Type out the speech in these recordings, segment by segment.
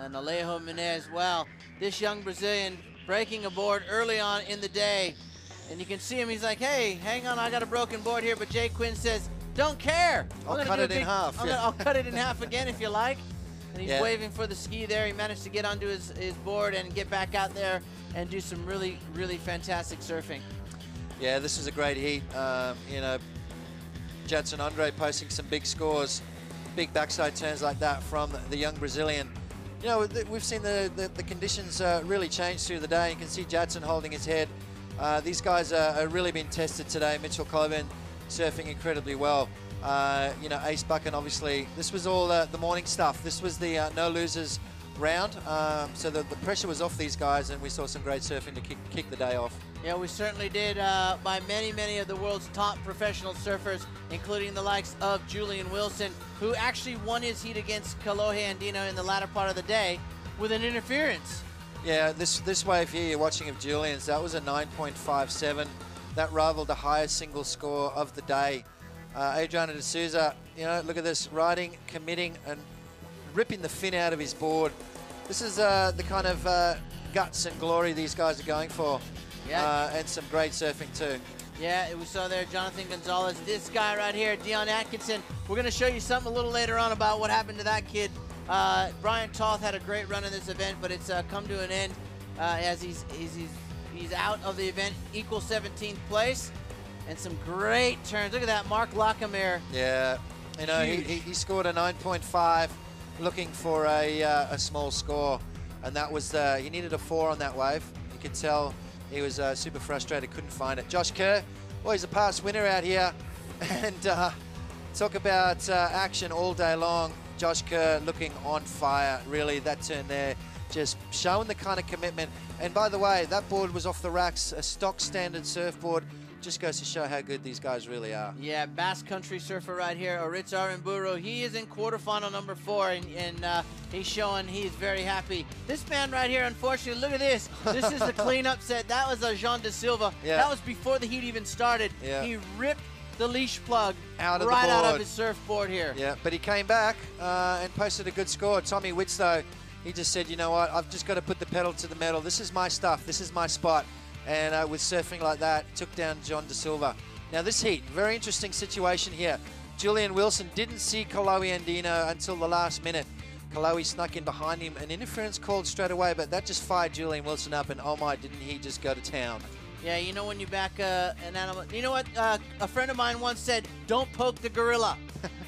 and Alejo Menez. Well, this young Brazilian breaking a board early on in the day. And you can see him, he's like, hey, hang on, I got a broken board here. But Jay Quinn says, don't care. I'll cut it in half. I'll cut it in half again if you like. And he's waving for the ski there. He managed to get onto his board and get back out there and do some really, really fantastic surfing. Yeah, this is a great heat. You know, Jadson Andre posting some big scores, big backside turns like that from the young Brazilian. You know, we've seen the conditions really change through the day. You can see Jadson holding his head. These guys are really been tested today. Mitchell Colburn surfing incredibly well. You know, Ace Buchan, obviously, this was all the morning stuff. This was the no losers round. So the pressure was off these guys, and we saw some great surfing to kick the day off. Yeah, we certainly did, by many of the world's top professional surfers, including the likes of Julian Wilson, who actually won his heat against Kalohe Andino in the latter part of the day with an interference. Yeah, this wave here you're watching of Julian's, that was a 9.57. That rivaled the highest single score of the day. Adriano de Souza, you know, look at this, riding, committing, and ripping the fin out of his board. This is the kind of guts and glory these guys are going for. Yeah. And some great surfing too. Yeah, we saw there Jonathan Gonzalez. This guy right here, Dion Atkinson. We're going to show you something a little later on about what happened to that kid. Brian Toth had a great run in this event, but it's come to an end as he's out of the event, equal 17th place. And some great turns. Look at that, Mark Lackamere. Yeah, you know, he scored a 9.5, looking for a small score, and that was he needed a 4 on that wave. You could tell he was super frustrated, couldn't find it. Josh Kerr, well, he's a past winner out here, and talk about action all day long. Josh Kerr looking on fire, really, that turn there, just showing the kind of commitment. And by the way, that board was off the racks, a stock standard surfboard. Just goes to show how good these guys really are. Yeah, Basque Country surfer right here, Oritz Aramburu. He is in quarterfinal number 4, and he's showing he's very happy. This man right here, unfortunately, look at this. This is the cleanup set. That was a Jean de Silva. Yeah. That was before the heat even started. Yeah. He ripped the leash plug out of his surfboard here. Yeah, but he came back and posted a good score. Tommy Witz, though, he just said, you know what, I've just got to put the pedal to the metal. This is my stuff. This is my spot. And with surfing like that, took down John De Silva. Now this heat, very interesting situation here. Julian Wilson didn't see Kalohe Andino until the last minute. Kalohe snuck in behind him, an interference called straight away, but that just fired Julian Wilson up, and oh my, didn't he just go to town. Yeah, you know when you back an animal, you know what, a friend of mine once said, don't poke the gorilla.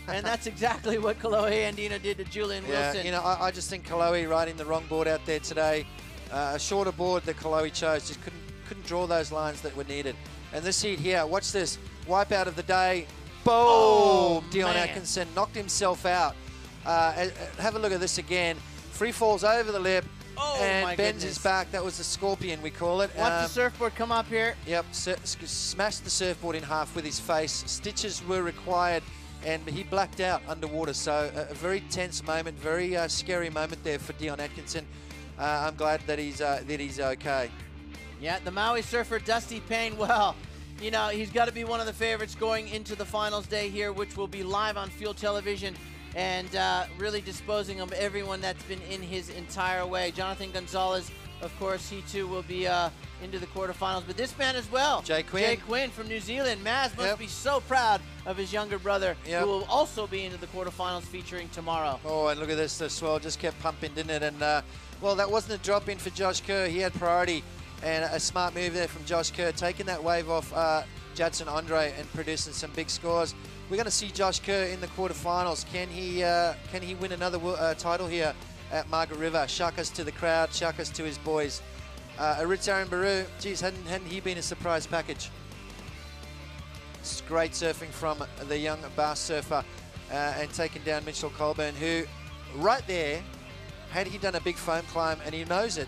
And that's exactly what Kalohe Andino did to Julian Wilson. You know, I just think Kalohe riding the wrong board out there today. A shorter board that Kalohe chose, just couldn't draw those lines that were needed. And this heat here, watch this, wipe out of the day, boom! Oh, Dion Atkinson knocked himself out. Have a look at this again. Free falls over the lip and bends his back. That was the scorpion, we call it. Watch the surfboard come up here. Yep, smashed the surfboard in half with his face. Stitches were required, and he blacked out underwater. So a very tense moment, very scary moment there for Dion Atkinson. I'm glad that he's okay. Yeah, the Maui surfer, Dusty Payne, well, you know, he's got to be one of the favorites going into the finals day here, which will be live on Fuel Television, and really disposing of everyone that's been in his entire way. Jonathan Gonzalez, of course, he too will be into the quarterfinals, but this man as well. Jay Quinn. Jay Quinn from New Zealand. Maz must be so proud of his younger brother, who will also be into the quarterfinals featuring tomorrow. Oh, and look at this, the swell just kept pumping, didn't it? And, well, that wasn't a drop in for Josh Kerr. He had priority. And a smart move there from Josh Kerr, taking that wave off Jadson Andre and producing some big scores. We're going to see Josh Kerr in the quarterfinals. Can he win another title here at Margaret River? Shuck us to the crowd, shuck us to his boys. Oritz Aramburu, geez, hadn't he been a surprise package? It's great surfing from the young Basque surfer and taking down Mitchell Colburn, who right there, had he done a big foam climb, and he knows it,